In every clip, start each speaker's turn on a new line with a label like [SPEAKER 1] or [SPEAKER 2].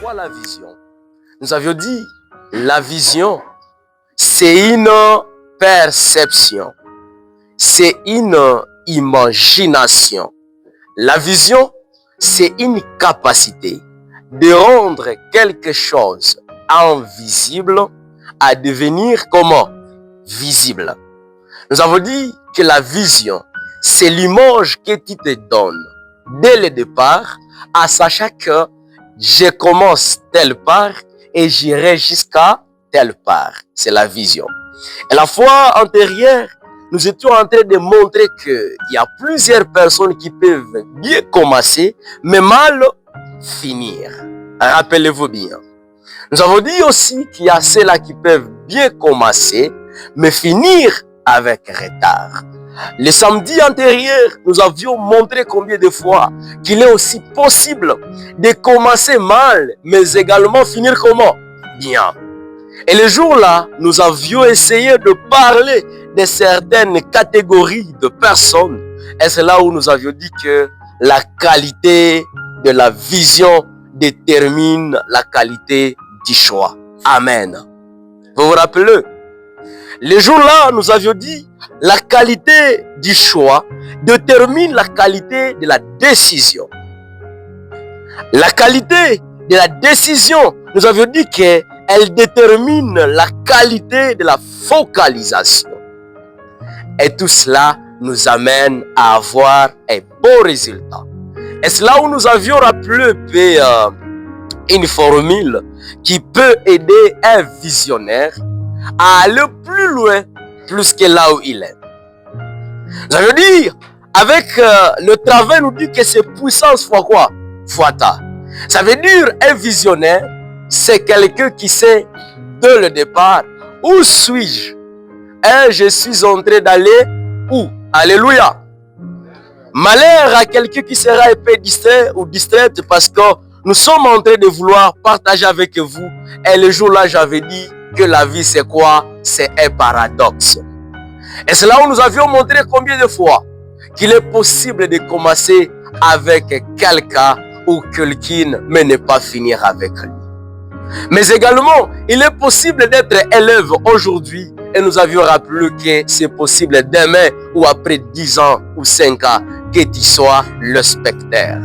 [SPEAKER 1] quoi la vision? Nous avions dit, la vision, c'est une perception, c'est une imagination. La vision, c'est une capacité de rendre quelque chose invisible à devenir comment? Visible. Nous avons dit que la vision, c'est l'image que tu te donnes dès le départ, en sachant que je commence telle part et j'irai jusqu'à telle part. C'est la vision. Et la fois antérieure, nous étions en train de montrer qu'il y a plusieurs personnes qui peuvent bien commencer, mais mal finir. Rappelez-vous bien. Nous avons dit aussi qu'il y a ceux-là qui peuvent bien commencer, mais finir avec retard. Le samedi antérieur, nous avions montré combien de fois qu'il est aussi possible de commencer mal, mais également finir comment? Bien. Et le jour-là, nous avions essayé de parler de certaines catégories de personnes. Et c'est là où nous avions dit que la qualité de la vision détermine la qualité du choix. Amen. Vous vous rappelez? Le jour-là, nous avions dit la qualité du choix détermine la qualité de la décision. La qualité de la décision, nous avions dit qu'elle détermine la qualité de la focalisation. Et tout cela nous amène à avoir un beau résultat. Et c'est là où nous avions rappelé une formule qui peut aider un visionnaire à aller plus loin, plus que là où il est. Ça veut dire, avec le travail, nous dit que c'est puissance fois quoi? Fois ta. Ça veut dire, un visionnaire, c'est quelqu'un qui sait dès le départ, où suis-je? Et je suis en train d'aller où? Alléluia. Malheur à quelqu'un qui sera un peu distrait ou distraite parce que nous sommes en train de vouloir partager avec vous. Et le jour-là, j'avais dit que la vie, c'est quoi? C'est un paradoxe. Et c'est là où nous avions montré combien de fois qu'il est possible de commencer avec quelqu'un ou quelqu'un, mais ne pas finir avec lui. Mais également, il est possible d'être élève aujourd'hui et nous avions rappelé que c'est possible demain ou après 10 ans ou 5 ans que tu sois le spectateur.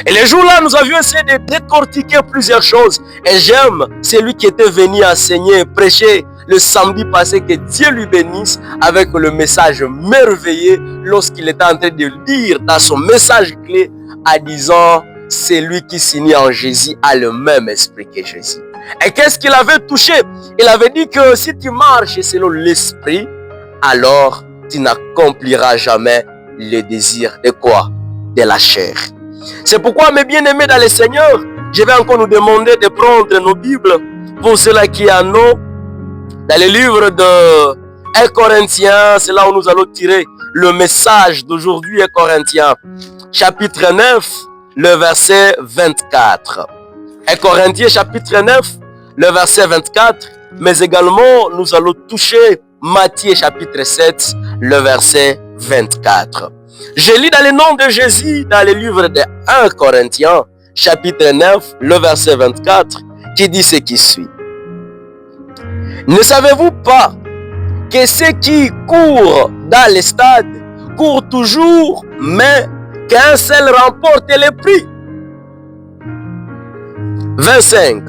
[SPEAKER 1] Et les jours-là, nous avions essayé de décortiquer plusieurs choses. Et j'aime celui qui était venu enseigner, prêcher le samedi passé, que Dieu lui bénisse, avec le message merveilleux lorsqu'il était en train de dire dans son message clé, en disant, celui qui signe en Jésus a le même esprit que Jésus. Et qu'est-ce qu'il avait touché? Il avait dit que si tu marches selon l'esprit, alors tu n'accompliras jamais le désir de quoi? De la chair. C'est pourquoi, mes bien-aimés dans le Seigneur, je vais encore nous demander de prendre nos Bibles pour ceux-là qui en ont. Dans le livre de 1 Corinthiens, c'est là où nous allons tirer le message d'aujourd'hui, 1 Corinthiens, chapitre 9, le verset 24. 1 Corinthiens, chapitre 9, le verset 24, mais également nous allons toucher Matthieu, chapitre 7, le verset 24. Je lis dans le nom de Jésus, dans le livre de 1 Corinthiens, chapitre 9, le verset 24, qui dit ce qui suit. Ne savez-vous pas que ceux qui courent dans les stades courent toujours, mais qu'un seul remporte le prix? 25.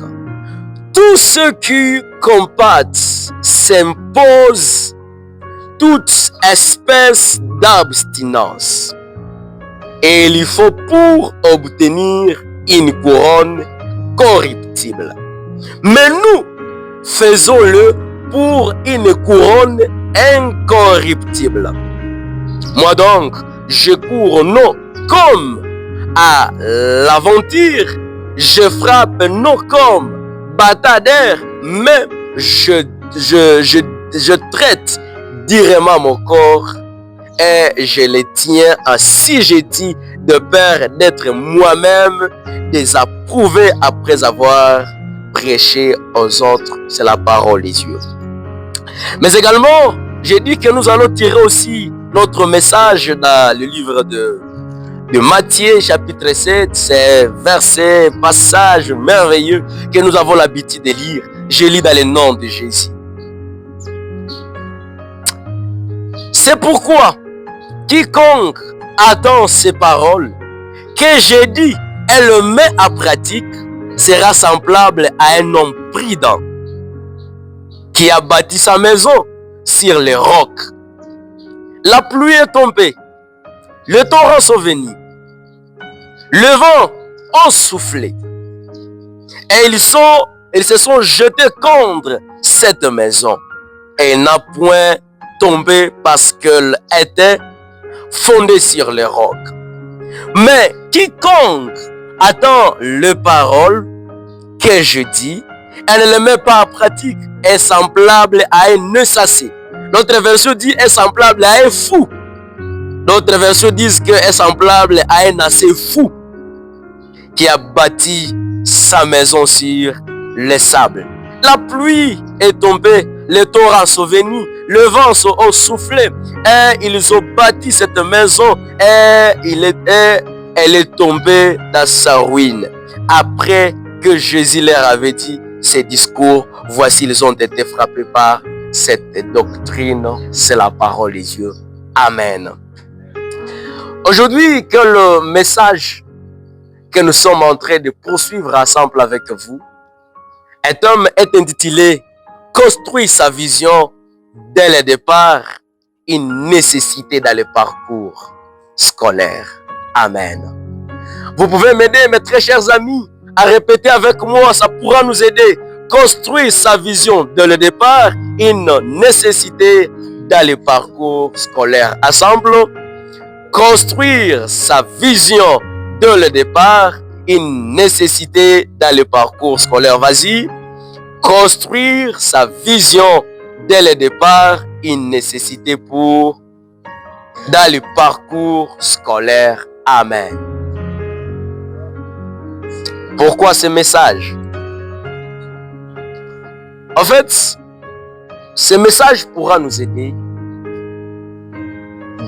[SPEAKER 1] Tous ceux qui combattent s'imposent toute espèce d'abstinence. Et il faut pour obtenir une couronne corruptible. Mais nous faisons-le pour une couronne incorruptible. Moi donc, je cours non comme à l'aventure, je frappe non comme bâtardeur, mais je traite durement mon corps et je le tiens ainsi je dis de peur d'être moi-même désapprouvé après avoir prêché aux autres. C'est la parole des Dieu. Mais également, j'ai dit que nous allons tirer aussi notre message dans le livre de de Matthieu chapitre 7, ces versets, passages merveilleux que nous avons l'habitude de lire. Je lis dans le nom de Jésus. C'est pourquoi quiconque attend ces paroles que j'ai dit et le met en pratique sera semblable à un homme prudent qui a bâti sa maison sur les rocs. La pluie est tombée, le torrent sont venus, le vent a soufflé et ils se sont jetés contre cette maison et elle n'a point tombé parce qu'elle était fondée sur les rocs. Mais quiconque attend les paroles que je dis et ne les met pas en pratique est semblable à un insensé. Notre version dit est semblable à un fou. D'autres versions disent que est semblable à un assez fou qui a bâti sa maison sur les sables. La pluie est tombée, les torrents sont venus, le vent a soufflé et ils ont bâti cette maison et elle est tombée dans sa ruine. Après que Jésus leur avait dit ces discours, voici ils ont été frappés par cette doctrine. C'est la parole de Dieu. Amen. Aujourd'hui, que le message que nous sommes en train de poursuivre ensemble avec vous est intitulé « Construire sa vision dès le départ, une nécessité dans le parcours scolaire. » Amen. Vous pouvez m'aider, mes très chers amis, à répéter avec moi, ça pourra nous aider. Construire sa vision dès le départ, une nécessité dans le parcours scolaire. Ensemble, construire sa vision dès le départ, une nécessité dans le parcours scolaire. Vas-y. Construire sa vision dès le départ, une nécessité dans le parcours scolaire. Amen. Pourquoi ce message? En fait, ce message pourra nous aider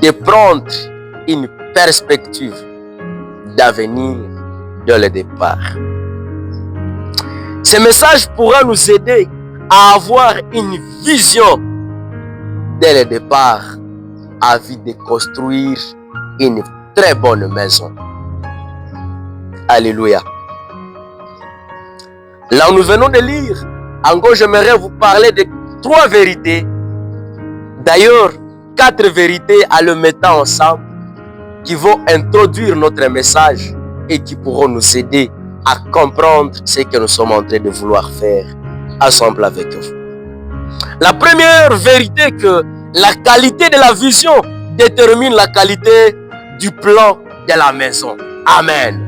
[SPEAKER 1] de prendre une perspective d'avenir dès le départ. Ce message pourra nous aider à avoir une vision dès le départ, afin de construire une très bonne maison. Alléluia. Là où nous venons de lire, encore j'aimerais vous parler de 3 vérités. D'ailleurs, 4 vérités à le mettre ensemble qui vont introduire notre message et qui pourront nous aider à comprendre ce que nous sommes en train de vouloir faire ensemble avec vous. La première vérité, que la qualité de la vision détermine la qualité du plan de la maison. Amen.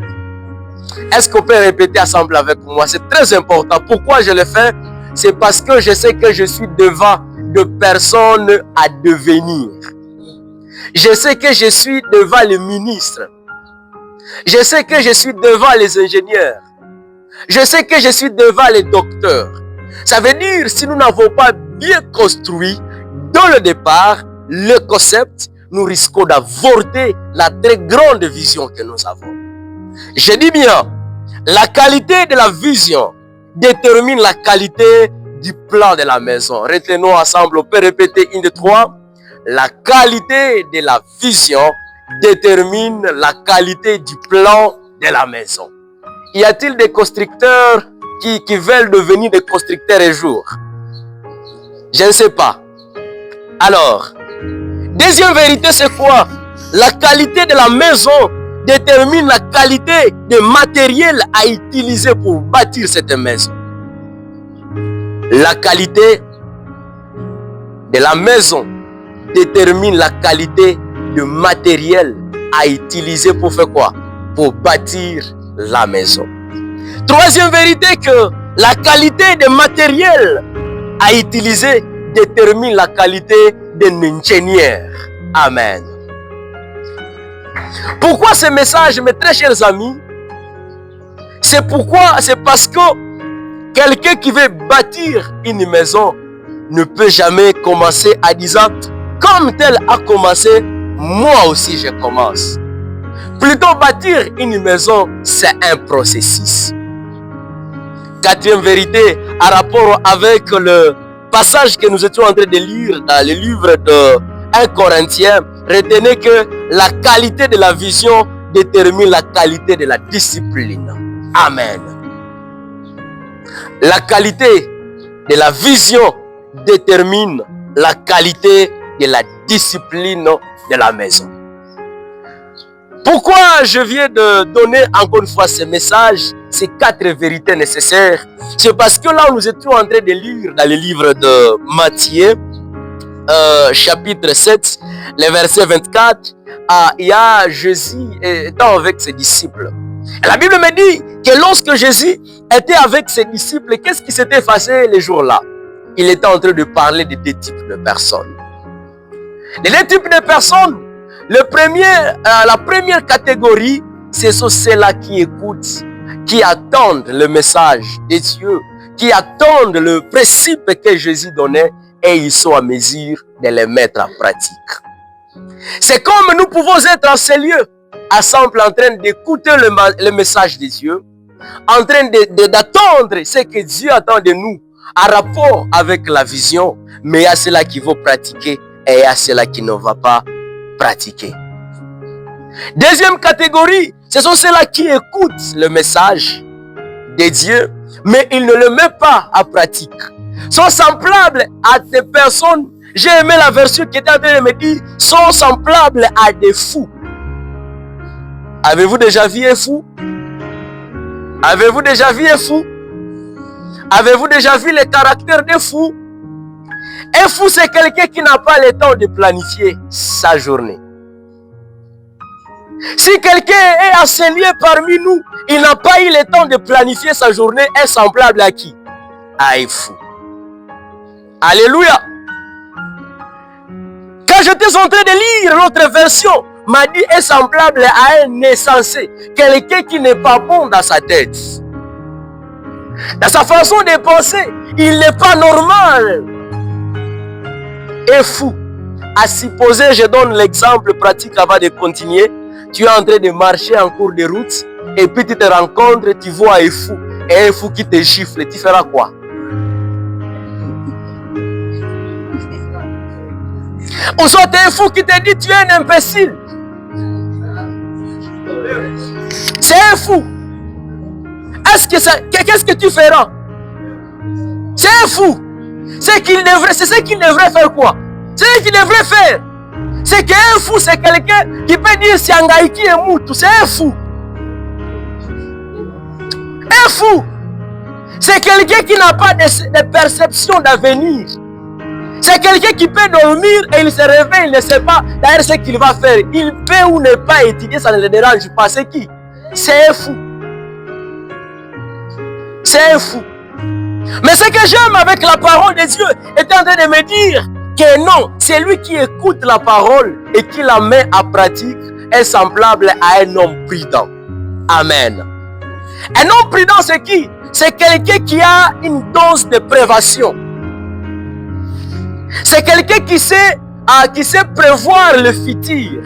[SPEAKER 1] Est-ce qu'on peut répéter ensemble avec moi? C'est très important. Pourquoi je le fais? C'est parce que je sais que je suis devant de personnes à devenir. Je sais que je suis devant les ministres. Je sais que je suis devant les ingénieurs. Je sais que je suis devant les docteurs. Ça veut dire, si nous n'avons pas bien construit dans le départ le concept, nous risquons d'avorter la très grande vision que nous avons. Je dis bien, la qualité de la vision détermine la qualité du plan de la maison. Retenons ensemble, on peut répéter 1, 2, 3. La qualité de la vision détermine la qualité du plan de la maison. Y a-t-il des constructeurs qui veulent devenir des constructeurs un jour? Je ne sais pas. Alors, deuxième vérité, c'est quoi? La qualité de la maison détermine la qualité des matériels à utiliser pour bâtir cette maison. La qualité de la maison détermine la qualité de matériel à utiliser pour faire quoi? Pour bâtir la maison. Troisième vérité, que la qualité des matériels à utiliser détermine la qualité d'un ingénieur. Amen. Pourquoi ce message, mes très chers amis? C'est parce que quelqu'un qui veut bâtir une maison ne peut jamais commencer à dire comme tel a commencé, moi aussi je commence. Plutôt bâtir une maison, c'est un processus. Quatrième vérité, en rapport avec le passage que nous étions en train de lire dans le livre de 1 Corinthiens, retenez que la qualité de la vision détermine la qualité de la discipline. Amen. La qualité de la vision détermine la qualité de la discipline de la maison. Pourquoi je viens de donner encore une fois ce message, ces 4 vérités nécessaires? C'est parce que là, nous étions en train de lire dans le livre de Matthieu, chapitre 7, le verset 24, il y a Jésus étant avec ses disciples. Et la Bible me dit que lorsque Jésus était avec ses disciples, qu'est-ce qui s'était passé les jours-là? Il était en train de parler de 2 types de personnes. Les 2 types de personnes, la première catégorie, ce sont ceux-là qui écoutent, qui attendent le message de Dieu, qui attendent le principe que Jésus donnait et ils sont à mesure de les mettre en pratique. C'est comme nous pouvons être en ces lieux, ensemble en train d'écouter le message de Dieu, en train d'attendre ce que Dieu attend de nous en rapport avec la vision, mais il y a ceux-là qui vont pratiquer et il y a ceux-là qui ne vont pas pratiquer. Deuxième catégorie, ce sont ceux-là qui écoutent le message de Dieu, mais ils ne le mettent pas en pratique. Sont semblables à des personnes, j'ai aimé la version qui était en train de me dire, sont semblables à des fous. Avez-vous déjà vu un fou? Avez-vous déjà vu un fou? Avez-vous déjà vu le caractère des fous? Un fou, c'est quelqu'un qui n'a pas le temps de planifier sa journée. Si quelqu'un est enseigné parmi nous, il n'a pas eu le temps de planifier sa journée, est semblable à qui? À un fou. Alléluia. Quand j'étais en train de lire l'autre version, m'a dit est semblable à un insensé, quelqu'un qui n'est pas bon dans sa tête. Dans sa façon de penser, il n'est pas normal. Et fou. À supposer, je donne l'exemple pratique avant de continuer. Tu es en train de marcher en cours de route et puis tu te rencontres, tu vois un fou. Et un fou qui te gifle, tu feras quoi? Ou soit un fou qui te dit tu es un imbécile. C'est un fou. Qu'est-ce que tu feras? C'est un fou. C'est ce qu'il devrait faire quoi? C'est ce qu'il devrait faire. C'est qu'un fou, c'est quelqu'un qui peut dire c'est un gars qui est moutou. C'est un fou. Un fou, c'est quelqu'un qui n'a pas de perception d'avenir. C'est quelqu'un qui peut dormir et il se réveille, il ne sait pas d'ailleurs ce qu'il va faire. Il peut ou ne pas étudier, ça ne le dérange pas. C'est qui? C'est un fou. C'est un fou. Mais ce que j'aime avec la parole de Dieu est en train de me dire que non, c'est lui qui écoute la parole et qui la met en pratique est semblable à un homme prudent. Amen. Un homme prudent, c'est qui? C'est quelqu'un qui a une dose de prévention. C'est quelqu'un qui sait prévoir le futur.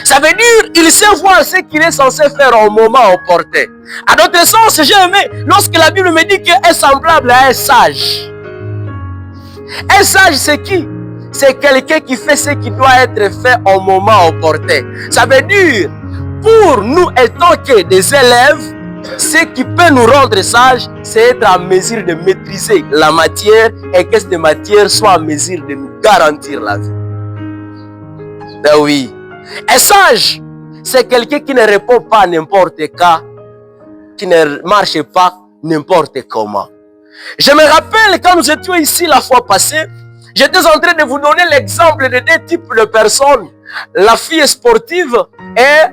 [SPEAKER 1] Ça veut dire il sait voir ce qu'il est censé faire au moment opportun. À d'autres sens, j'ai aimé lorsque la Bible me dit qu'il est semblable à un sage. Un sage, c'est qui? C'est quelqu'un qui fait ce qui doit être fait au moment opportun. Ça veut dire, pour nous étant que des élèves, ce qui peut nous rendre sages, c'est être en mesure de maîtriser la matière et que cette matière soit en mesure de nous garantir la vie. Ben oui. Un sage, c'est quelqu'un qui ne répond pas à n'importe quoi, qui ne marche pas n'importe comment. Je me rappelle quand nous étions ici la fois passée, j'étais en train de vous donner l'exemple de 2 types de personnes. La fille sportive et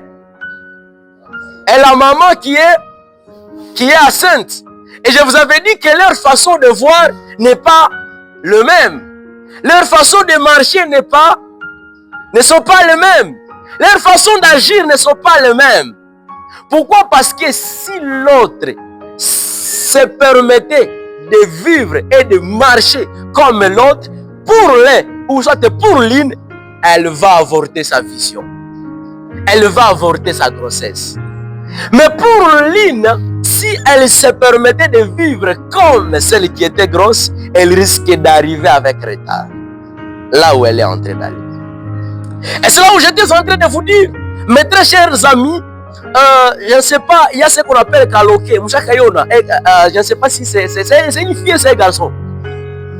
[SPEAKER 1] la maman qui est enceinte. Et je vous avais dit que leur façon de voir n'est pas le même. Leur façon de marcher ne sont pas les mêmes. Leur façon d'agir ne sont pas les mêmes. Pourquoi? Parce que si l'autre se permettait de vivre et de marcher comme l'autre, pour l'un ou soit pour l'une, elle va avorter sa vision. elle va avorter sa grossesse. Mais pour Lynn, si elle se permettait de vivre comme celle qui était grosse, elle risquait d'arriver avec retard. Là où elle est en train d'aller. Et c'est là où j'étais en train de vous dire, mes très chers amis, je ne sais pas, il y a ce qu'on appelle Kaloké. Je ne sais pas si c'est une fille, c'est un garçon.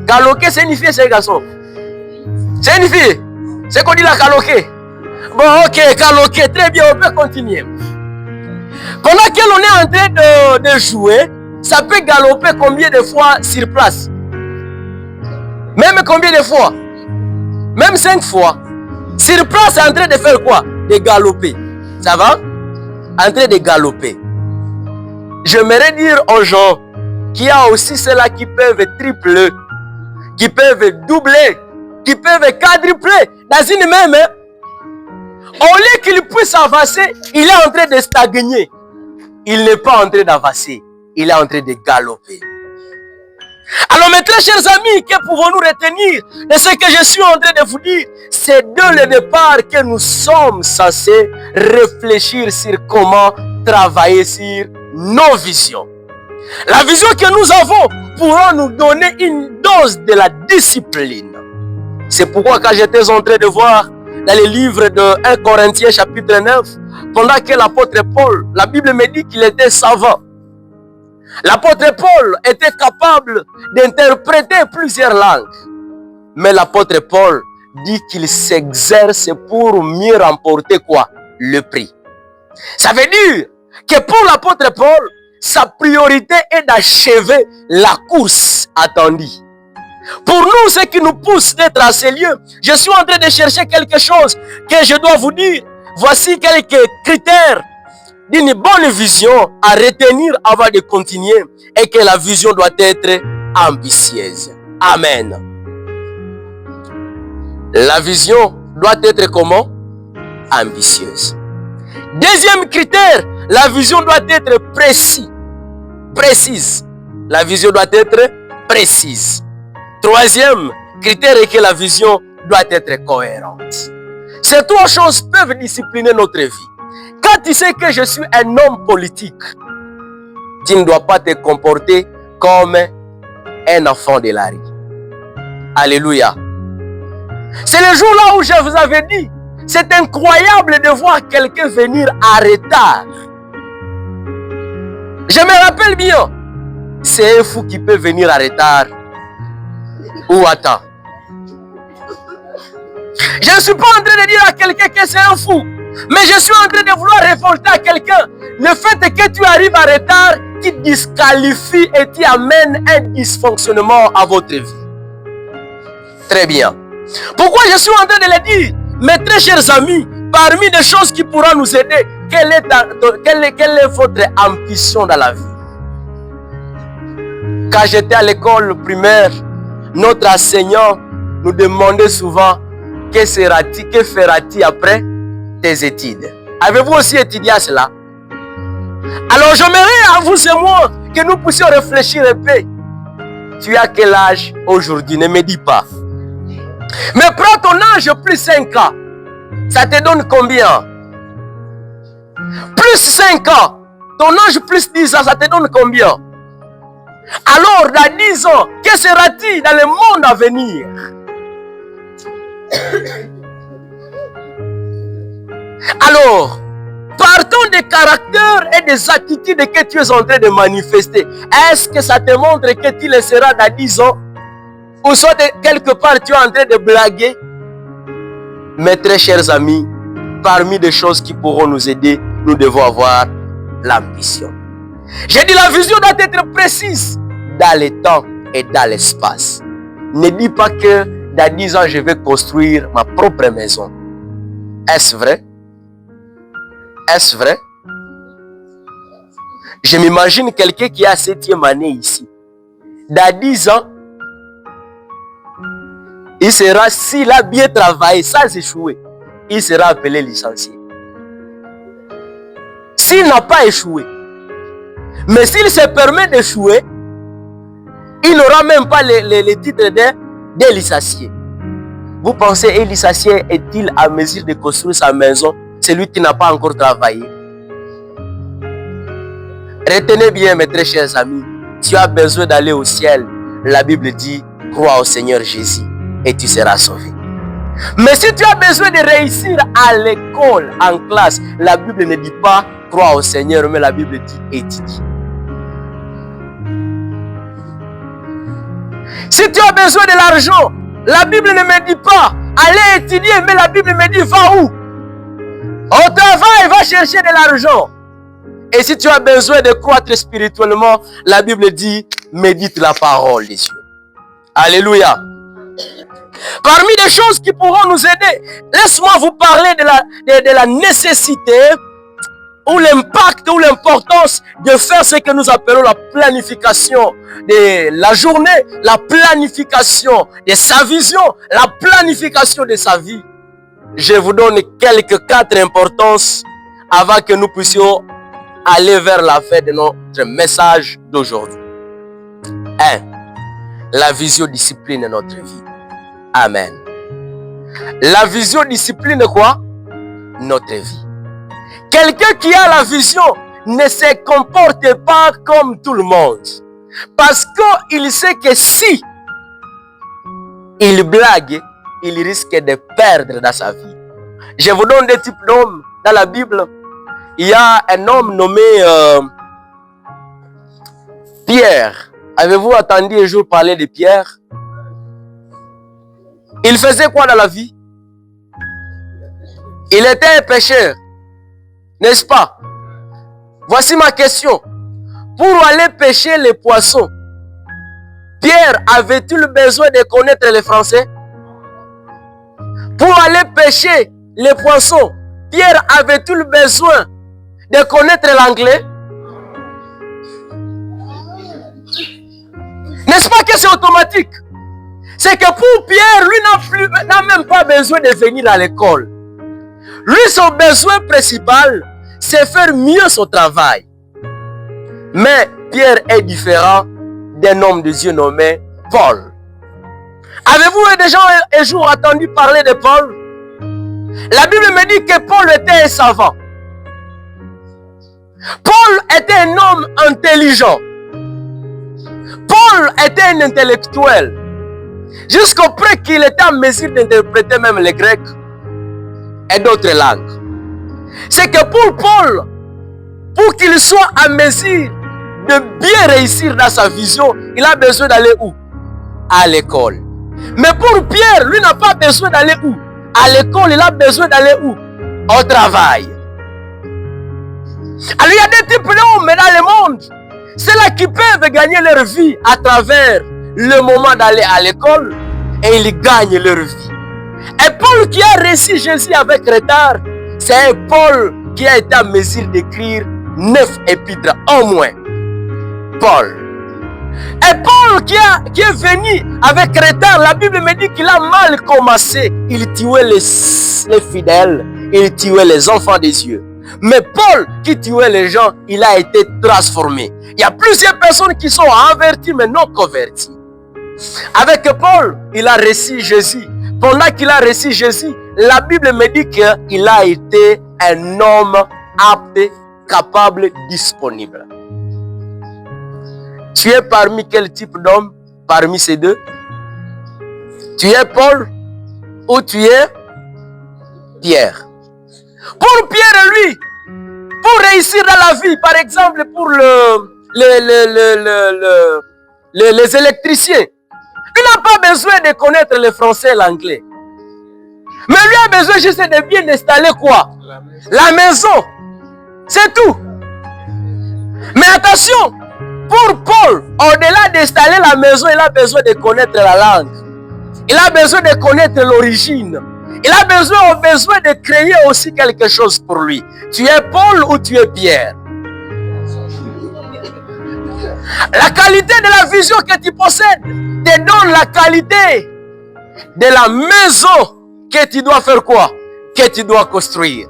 [SPEAKER 1] Kaloké, c'est une fille, c'est un garçon. C'est une fille. C'est qu'on dit la Kaloké. Bon, ok, Kaloké, très bien, on peut continuer. Pendant que l'on est en train de jouer, ça peut galoper combien de fois sur place? Même combien de fois? Même 5 fois. Sur place, c'est en train de faire quoi? De galoper. Ça va? En train de galoper. J'aimerais dire aux gens qu'il y a aussi ceux-là qui peuvent tripler, qui peuvent doubler, qui peuvent quadrupler dans une même. Au lieu qu'il puisse avancer, il est en train de stagner. Il n'est pas en train d'avancer, il est en train de galoper. Alors mes très chers amis, que pouvons-nous retenir de ce que je suis en train de vous dire? C'est dès le départ que nous sommes censés réfléchir sur comment travailler sur nos visions. La vision que nous avons pourra nous donner une dose de la discipline. C'est pourquoi quand j'étais en train de voir dans le livre de 1 Corinthiens chapitre 9, pendant que l'apôtre Paul, la Bible me dit qu'il était savant. L'apôtre Paul était capable d'interpréter plusieurs langues. Mais l'apôtre Paul dit qu'il s'exerce pour mieux remporter quoi? Le prix. Ça veut dire que pour l'apôtre Paul, sa priorité est d'achever la course attendue. Pour nous, ce qui nous pousse d'être à ces lieux, je suis en train de chercher quelque chose que je dois vous dire. Voici quelques critères d'une bonne vision à retenir avant de continuer et que la vision doit être ambitieuse. Amen. La vision doit être comment? Ambitieuse. Deuxième critère, la vision doit être précise. La vision doit être précise. Troisième critère est que la vision doit être cohérente. Ces 3 choses peuvent discipliner notre vie. Quand tu sais que je suis un homme politique, tu ne dois pas te comporter comme un enfant de la rue. Alléluia. C'est le jour là où je vous avais dit, c'est incroyable de voir quelqu'un venir en retard. Je me rappelle bien, c'est un fou qui peut venir en retard ou attends. Je ne suis pas en train de dire à quelqu'un que c'est un fou, mais je suis en train de vouloir révolter à quelqu'un. Le fait que tu arrives en retard, qui disqualifie et qui amène un dysfonctionnement à votre vie. Très bien. Pourquoi je suis en train de le dire? Mes très chers amis, parmi les choses qui pourront nous aider, quelle est votre ambition dans la vie? Quand j'étais à l'école primaire, notre enseignant nous demandait souvent que feras-tu après tes études? Avez-vous aussi étudié à cela? Alors j'aimerais à vous et moi que nous puissions réfléchir un peu. Tu as quel âge aujourd'hui? Ne me dis pas. Mais prends ton âge plus 5 ans. Ça te donne combien? Plus 5 ans. Ton âge plus 10 ans, ça te donne combien? Alors, dans 10 ans, que sera-t-il dans le monde à venir? Alors, partons des caractères et des attitudes que tu es en train de manifester. Est-ce que ça te montre que tu le seras dans 10 ans? Ou soit quelque part tu es en train de blaguer? Mes très chers amis, parmi les choses qui pourront nous aider, nous devons avoir l'ambition. J'ai dit la vision doit être précise dans le temps et dans l'espace. Ne dis pas que dans 10 ans je vais construire ma propre maison. Est-ce vrai? Est-ce vrai? Je m'imagine quelqu'un qui a 7e année ici. Dans 10 ans, il sera, s'il a bien travaillé sans échouer, il sera appelé licencié. S'il n'a pas échoué, mais s'il se permet d'échouer, il n'aura même pas le titre de licencié. Vous pensez, un licencié est-il à mesure de construire sa maison? celui qui n'a pas encore travaillé. Retenez bien, mes très chers amis, tu as besoin d'aller au ciel. La Bible dit, crois au Seigneur Jésus et tu seras sauvé. Mais si tu as besoin de réussir à l'école, en classe, la Bible ne dit pas, crois au Seigneur, mais la Bible dit, étudie. Si tu as besoin de l'argent, la Bible ne me dit pas, allez étudier, mais la Bible me dit, va où? Au travail, va chercher de l'argent. Et si tu as besoin de croître spirituellement, la Bible dit, médite la parole des cieux. Alléluia. Parmi les choses qui pourront nous aider, laisse-moi vous parler de la nécessité ou l'impact ou l'importance de faire ce que nous appelons la planification de la journée, la planification de sa vision, la planification de sa vie. Je vous donne quelques 4 importances avant que nous puissions aller vers la fin de notre message d'aujourd'hui. 1. La vision discipline notre vie. Amen. La vision discipline quoi? Notre vie. Quelqu'un qui a la vision ne se comporte pas comme tout le monde. Parce qu'il sait que si il blague, il risque de perdre dans sa vie. Je vous donne des types d'hommes dans la Bible. Il y a un homme nommé Pierre. Avez-vous entendu un jour parler de Pierre? Il faisait quoi dans la vie? Il était un pêcheur, n'est-ce pas? Voici ma question. Pour aller pêcher les poissons, Pierre avait-il besoin de connaître le français? Pour aller pêcher les poissons, Pierre avait-il besoin de connaître l'anglais? N'est-ce pas que c'est automatique? C'est que pour Pierre, lui n'a même pas besoin de venir à l'école. Lui, son besoin principal, c'est faire mieux son travail. Mais Pierre est différent d'un homme de Dieu nommé Paul. Avez-vous déjà un jour entendu parler de Paul? La Bible me dit que Paul était un savant. Paul était un homme intelligent. Paul était un intellectuel. Jusqu'au point qu'il était en mesure d'interpréter même le grec et d'autres langues. C'est que pour Paul, pour qu'il soit en mesure de bien réussir dans sa vision, il a besoin d'aller où? À l'école. Mais pour Pierre, lui n'a pas besoin d'aller où? À l'école, il a besoin d'aller où? Au travail. Alors il y a des types d'hommes dans le monde, ceux-là qui peuvent gagner leur vie à travers le moment d'aller à l'école et ils gagnent leur vie. Et Paul qui a reçu Jésus avec retard, c'est Paul qui a été en mesure d'écrire 9 épîtres au moins. Paul. Et Paul qui est venu avec retard, la Bible me dit qu'il a mal commencé. Il tuait les fidèles, il tuait les enfants des cieux. Mais Paul qui tuait les gens, il a été transformé. Il y a plusieurs personnes qui sont averties mais non converties. Avec Paul, il a reçu Jésus. Pendant qu'il a reçu Jésus, la Bible me dit qu'il a été un homme apte, capable, disponible. Tu es parmi quel type d'homme parmi ces deux? Tu es Paul ou tu es Pierre? Pour Pierre, lui, pour réussir dans la vie, par exemple pour les électriciens, il n'a pas besoin de connaître le français et l'anglais. Mais lui a besoin juste de bien installer quoi? La maison. C'est tout. Mais attention, pour Paul, au-delà d'installer la maison, il a besoin de connaître la langue. Il a besoin de connaître l'origine. Il a besoin de créer aussi quelque chose pour lui. Tu es Paul ou tu es Pierre? La qualité de la vision que tu possèdes te donne la qualité de la maison que tu dois faire quoi? Que tu dois construire.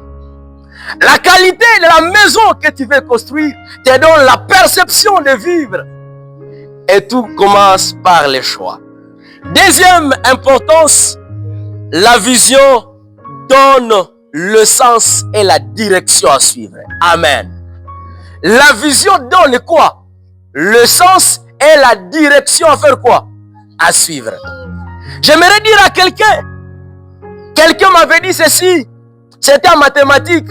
[SPEAKER 1] La qualité de la maison que tu veux construire te donne la perception de vivre. Et tout commence par les choix. Deuxième importance, la vision donne le sens et la direction à suivre. Amen. La vision donne quoi? Le sens et la direction à faire quoi? À suivre. J'aimerais dire à quelqu'un m'avait dit ceci, c'était en mathématiques,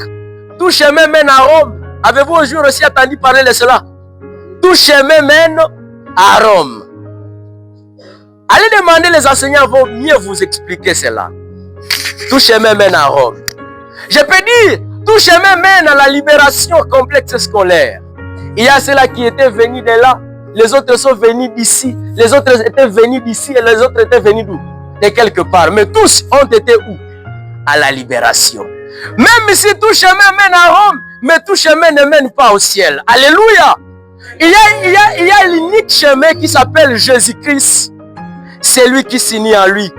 [SPEAKER 1] tout chemin mène à Rome. Avez-vous un jour aussi entendu parler de cela? Tout chemin mène à Rome. Allez demander, les enseignants vont mieux vous expliquer cela. Tout chemin mène à Rome. Je peux dire, tout chemin mène à la libération complexe scolaire. Il y a ceux-là qui étaient venus de là, les autres sont venus d'ici, les autres étaient venus d'ici et les autres étaient venus d'où? De quelque part. Mais tous ont été où? À la libération. Même si tout chemin mène à Rome, mais tout chemin ne mène pas au ciel. Alléluia! Il y a l'unique chemin qui s'appelle Jésus-Christ. C'est lui qui s'unit en lui.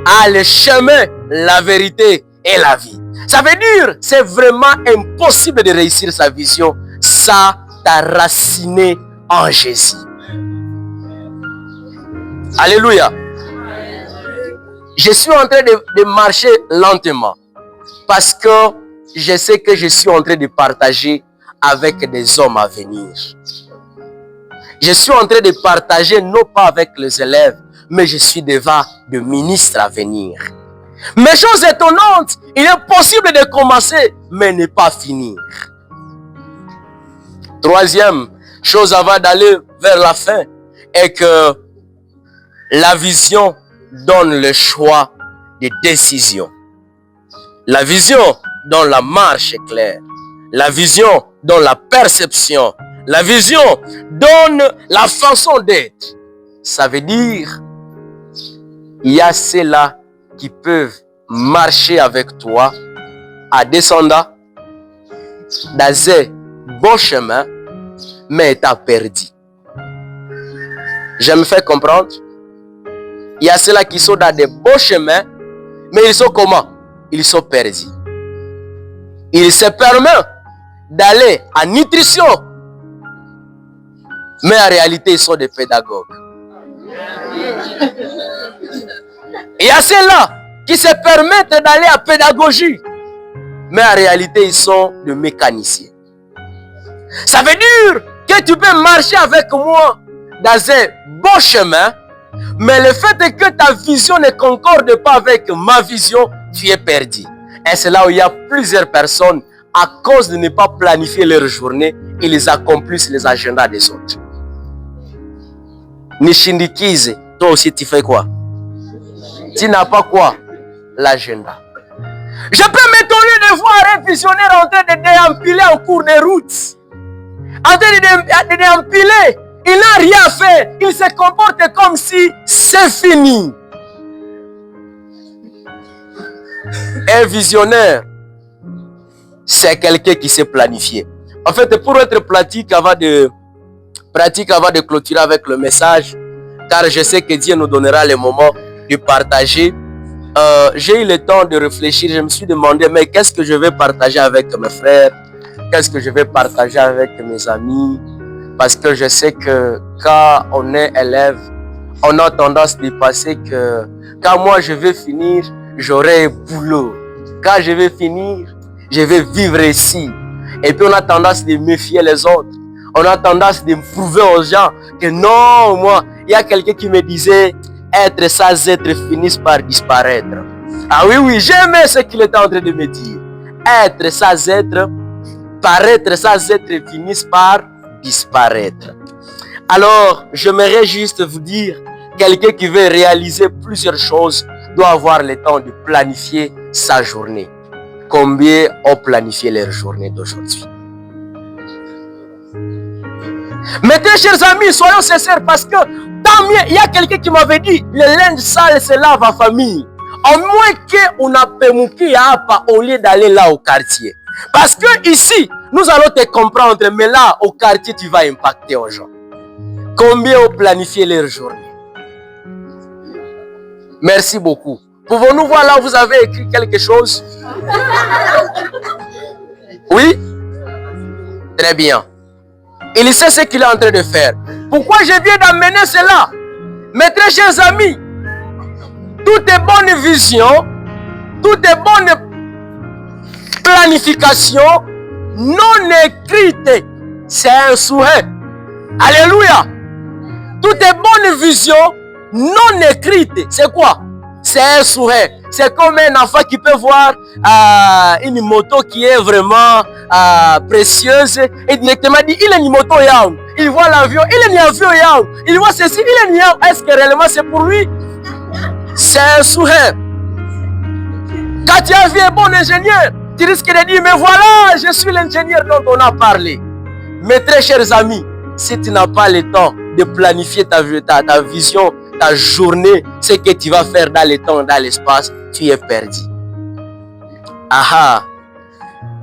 [SPEAKER 1] Ah, le chemin, la vérité et la vie. Ça veut dire, c'est vraiment impossible de réussir sa vision sans t'enraciner en Jésus. Alléluia. Je suis en train de marcher lentement parce que je sais que je suis en train de partager avec des hommes à venir. Je suis en train de partager non pas avec les élèves, mais je suis devant de ministres à venir. Mais chose étonnante, il est possible de commencer, mais ne pas finir. Troisième chose avant d'aller vers la fin est que la vision donne le choix de décision. La vision donne la marche claire. La vision donne la perception. La vision donne la façon d'être. Ça veut dire, il y a ceux-là qui peuvent marcher avec toi en descendant dans un bon chemin, mais tu as perdu. Je me fais comprendre. Il y a ceux-là qui sont dans des beaux chemins, mais ils sont comment? Ils sont perdus. Ils se permettent d'aller en nutrition, mais en réalité, ils sont des pédagogues. Il y a ceux-là qui se permettent d'aller à pédagogie, mais en réalité, ils sont des mécaniciens. Ça veut dire que tu peux marcher avec moi dans un bon chemin, mais le fait est que ta vision ne concorde pas avec ma vision, tu es perdu. Et c'est là où il y a plusieurs personnes, à cause de ne pas planifier leur journée, ils accomplissent les agendas des autres. Nishindikize, toi aussi tu fais quoi? Tu n'as pas quoi? L'agenda. Je peux m'étonner de voir un visionnaire en train de déempiler en cours de route. En train de déempiler. Il n'a rien fait. Il se comporte comme si c'est fini. Un visionnaire, c'est quelqu'un qui s'est planifié. En fait, pour être pratique avant de clôturer avec le message, car je sais que Dieu nous donnera le moment de partager, j'ai eu le temps de réfléchir. Je me suis demandé, mais qu'est-ce que je vais partager avec mes frères? Qu'est-ce que je vais partager avec mes amis? Parce que je sais que quand on est élève, on a tendance de penser que quand moi je vais finir, j'aurai un boulot. Quand je vais finir, je vais vivre ici. Et puis on a tendance de méfier les autres. On a tendance de prouver aux gens que non, moi, il y a quelqu'un qui me disait, être sans être finissent par disparaître. Ah oui, j'aimais ce qu'il était en train de me dire. Être sans être, paraître sans être finissent par disparaître. Alors, j'aimerais juste vous dire, quelqu'un qui veut réaliser plusieurs choses doit avoir le temps de planifier sa journée. Combien ont planifié leur journée d'aujourd'hui? Mais très chers amis, soyons sincères parce que tant mieux, il y a quelqu'un qui m'avait dit, le linge sale se lave en famille. Au moins qu'on a permuqué au lieu d'aller là au quartier. Parce que ici, nous allons te comprendre, mais là, au quartier, tu vas impacter aux gens. Combien ont planifié leur journée? Merci beaucoup. Pouvons-nous voir là où vous avez écrit quelque chose? Oui? Très bien. Il sait ce qu'il est en train de faire. Pourquoi je viens d'amener cela? Mes très chers amis, toute bonne vision, toute bonne planification non écrite, c'est un souhait. Alléluia. Toutes les bonnes visions non écrites, c'est quoi? C'est un souhait. C'est comme un enfant qui peut voir une moto qui est vraiment précieuse et directement dit, il est une moto young. Il voit l'avion, il est un avion young. Il voit ceci, il est young. Est-ce que réellement c'est pour lui? C'est un souhait. Quand tu as vu un bon ingénieur, tu risques de dire, mais voilà, je suis l'ingénieur dont on a parlé. Mes très chers amis, si tu n'as pas le temps de planifier ta vision, ta journée, ce que tu vas faire dans le temps, dans l'espace, tu es perdu. Aha.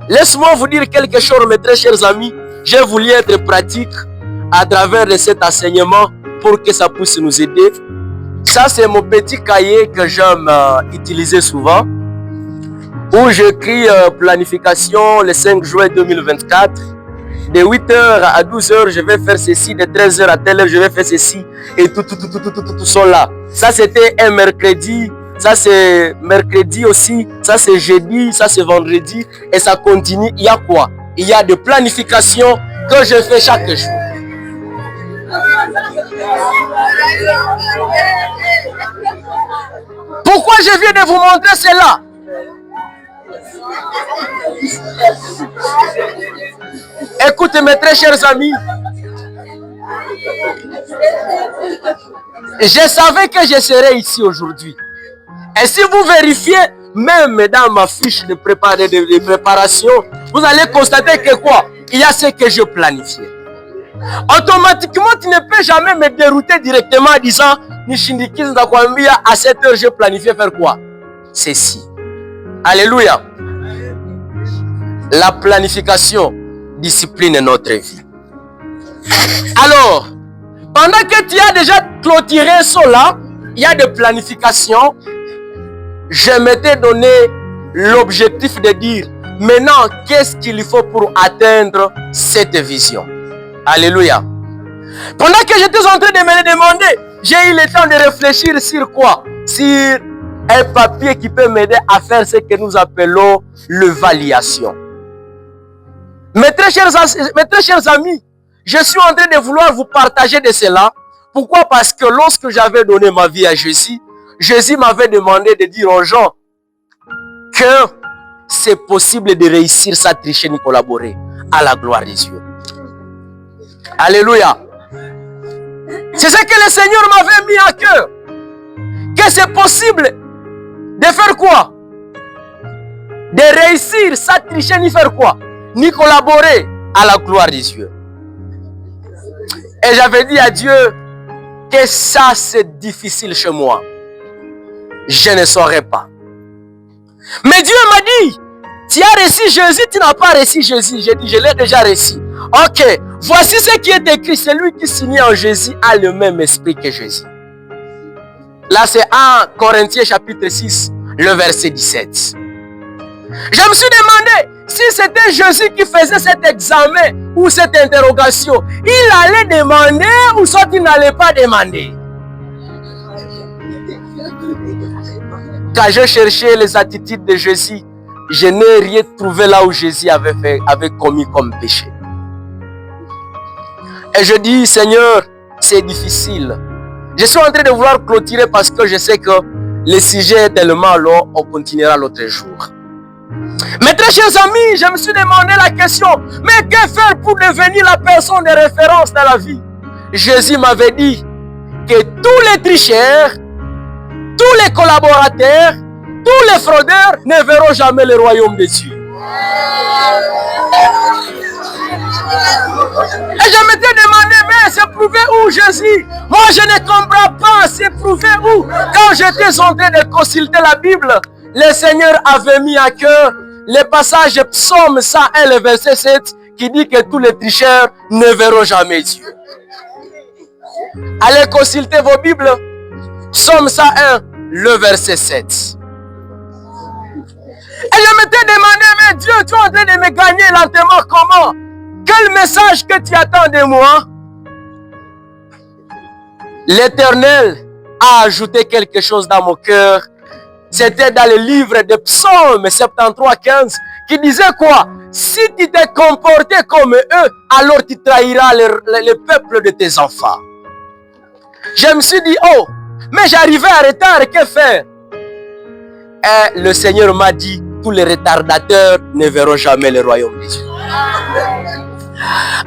[SPEAKER 1] Laisse-moi vous dire quelque chose, mes très chers amis. J'ai voulu être pratique à travers de cet enseignement pour que ça puisse nous aider. Ça, c'est mon petit cahier que j'aime utiliser souvent, où j'écris planification le 5 juin 2024. De 8h à 12h, je vais faire ceci. De 13h à telle heure, je vais faire ceci. Et tout sont là. Ça, c'était un mercredi. Ça, c'est mercredi aussi. Ça, c'est jeudi. Ça, c'est vendredi. Et ça continue. Il y a quoi? Il y a de planification que je fais chaque jour. Pourquoi je viens de vous montrer cela? Écoutez mes très chers amis, je savais que je serais ici aujourd'hui. Et si vous vérifiez, même dans ma fiche de préparation, vous allez constater que quoi? Il y a ce que je planifiais. Automatiquement, tu ne peux jamais me dérouter directement en disant Nishindikiz Ndakwambia, à cette heure, je planifiais faire quoi? Ceci. Alléluia. La planification discipline notre vie. Alors, pendant que tu as déjà clôturé cela, il y a des planifications. Je m'étais donné l'objectif de dire, maintenant, qu'est-ce qu'il faut pour atteindre cette vision? Alléluia. Pendant que j'étais en train de me le demander, j'ai eu le temps de réfléchir sur quoi? Sur un papier qui peut m'aider à faire ce que nous appelons l'évaluation. Mes très chers amis, je suis en train de vouloir vous partager de cela. Pourquoi? Parce que lorsque j'avais donné ma vie à Jésus, Jésus m'avait demandé de dire aux gens que c'est possible de réussir sans tricher ni collaborer à la gloire des cieux. Alléluia. C'est ce que le Seigneur m'avait mis à cœur. Que c'est possible de faire quoi? De réussir sans tricher ni faire quoi? Ni collaborer à la gloire des cieux. Et j'avais dit à Dieu que ça c'est difficile chez moi. Je ne saurais pas. Mais Dieu m'a dit, tu as reçu Jésus, tu n'as pas reçu Jésus. J'ai dit, je l'ai déjà reçu. Ok, voici ce qui est écrit. Celui qui signe en Jésus a le même esprit que Jésus. Là c'est 1 Corinthiens chapitre 6, le verset 17. Je me suis demandé, si c'était Jésus qui faisait cet examen ou cette interrogation, il allait demander ou soit il n'allait pas demander. Quand je cherchais les attitudes de Jésus, je n'ai rien trouvé là où Jésus avait commis comme péché. Et je dis, Seigneur, c'est difficile. Je suis en train de vouloir clôturer parce que je sais que le sujet est tellement long, on continuera l'autre jour. Mes très chers amis, je me suis demandé la question, mais que faire pour devenir la personne de référence dans la vie? Jésus m'avait dit que tous les tricheurs, tous les collaborateurs, tous les fraudeurs ne verront jamais le royaume de Dieu. Et je m'étais demandé, mais c'est prouvé où Jésus? Moi je ne comprends pas, c'est prouvé où? Quand j'étais en train de consulter la Bible, le Seigneur avait mis à cœur le passage de Psaume 101, le verset 7, qui dit que tous les tricheurs ne verront jamais Dieu. Allez consulter vos Bibles. Psaume 101, le verset 7. Et je m'étais demandé, mais Dieu, tu es en train de me gagner lentement, comment? Quel message que tu attends de moi? L'Éternel a ajouté quelque chose dans mon cœur. C'était dans le livre de Psaume 73, 15 qui disait quoi? Si tu te comportais comme eux, alors tu trahiras le peuple de tes enfants. Je me suis dit, oh, mais j'arrivais en retard, que faire? Et le Seigneur m'a dit, tous les retardateurs ne verront jamais le royaume des cieux.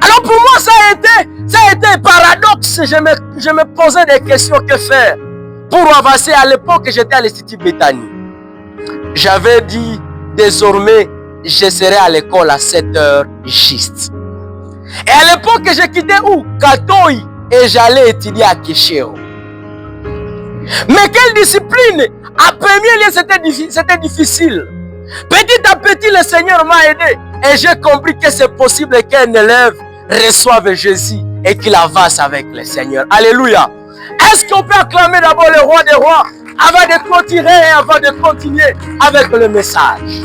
[SPEAKER 1] Alors pour moi, ça a été un paradoxe. Je me posais des questions, que faire? Pour avancer, à l'époque, j'étais à l'Institut Bethany. J'avais dit, désormais, je serai à l'école à 7h juste. Et à l'époque, j'ai quitté où? Katoï. Et j'allais étudier à Kéchéo. Mais quelle discipline! À premier lieu, c'était difficile. Petit à petit, le Seigneur m'a aidé. Et j'ai compris que c'est possible qu'un élève reçoive Jésus et qu'il avance avec le Seigneur. Alléluia. Est-ce qu'on peut acclamer d'abord le roi des rois avant de clôturer et avant de continuer avec le message?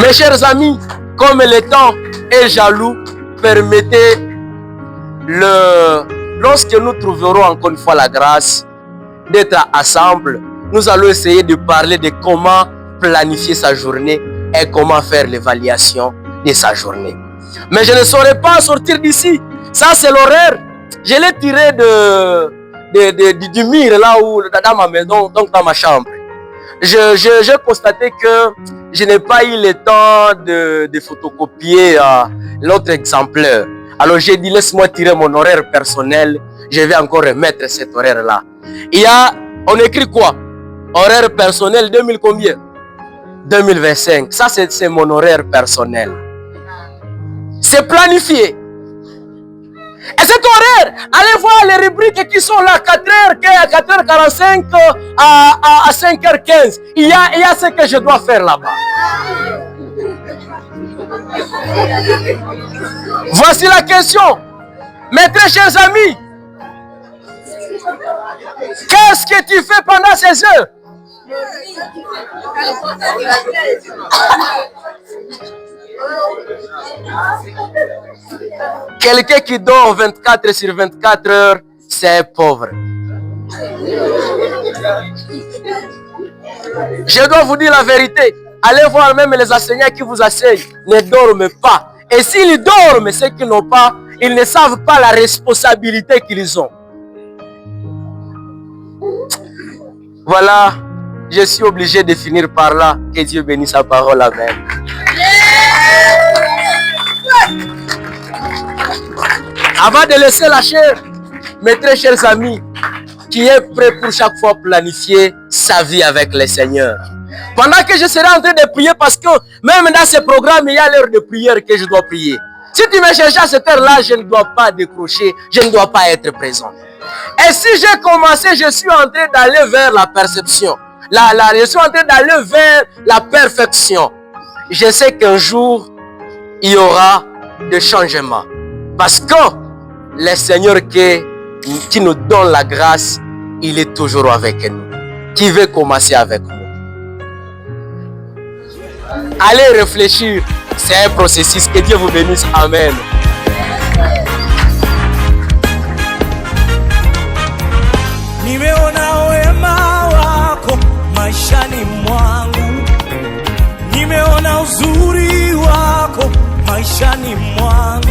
[SPEAKER 1] Mes chers amis, comme le temps est jaloux, permettez lorsque nous trouverons encore une fois la grâce d'être ensemble, nous allons essayer de parler de comment planifier sa journée et comment faire l'évaluation de sa journée. Mais je ne saurais pas sortir d'ici. Ça, c'est l'horaire. Je l'ai tiré du mur là où, dans ma maison, donc dans ma chambre. J'ai constaté que je n'ai pas eu le temps de photocopier l'autre exemplaire. Alors j'ai dit, laisse-moi tirer mon horaire personnel. Je vais encore remettre cet horaire-là. On écrit quoi? Horaire personnel 2000 combien? 2025. Ça, c'est mon horaire personnel. C'est planifié. Et cet horaire, allez voir les rubriques qui sont là, 4h, 4h45 à 5h15. Il y a ce que je dois faire là-bas. Voici la question. Mes très chers amis, qu'est-ce que tu fais pendant ces heures? Quelqu'un qui dort 24 sur 24 heures, c'est pauvre. Je dois vous dire la vérité. Allez voir même les enseignants qui vous enseignent, ne dorment pas. Et s'ils dorment, ceux qui n'ont pas, ils ne savent pas la responsabilité qu'ils ont. Voilà, je suis obligé de finir par là. Que Dieu bénisse sa parole. Amen. Avant de laisser la chair, mes très chers amis, qui est prêt pour chaque fois planifier sa vie avec le Seigneur. Pendant que je serai en train de prier, parce que même dans ce programme, il y a l'heure de prière que je dois prier. Si tu me cherches à cette heure-là, je ne dois pas décrocher, je ne dois pas être présent. Et si j'ai commencé, je suis en train d'aller vers la perception. Je suis en train d'aller vers la perfection. Je sais qu'un jour, il y aura des changements. Parce que le Seigneur qui nous donne la grâce, il est toujours avec nous. Qui veut commencer avec nous? Allez réfléchir. C'est un processus. Que Dieu vous bénisse. Amen.
[SPEAKER 2] Nimeona wema wako maishani mwangu, nimeona uzuri wako maishani mwangu.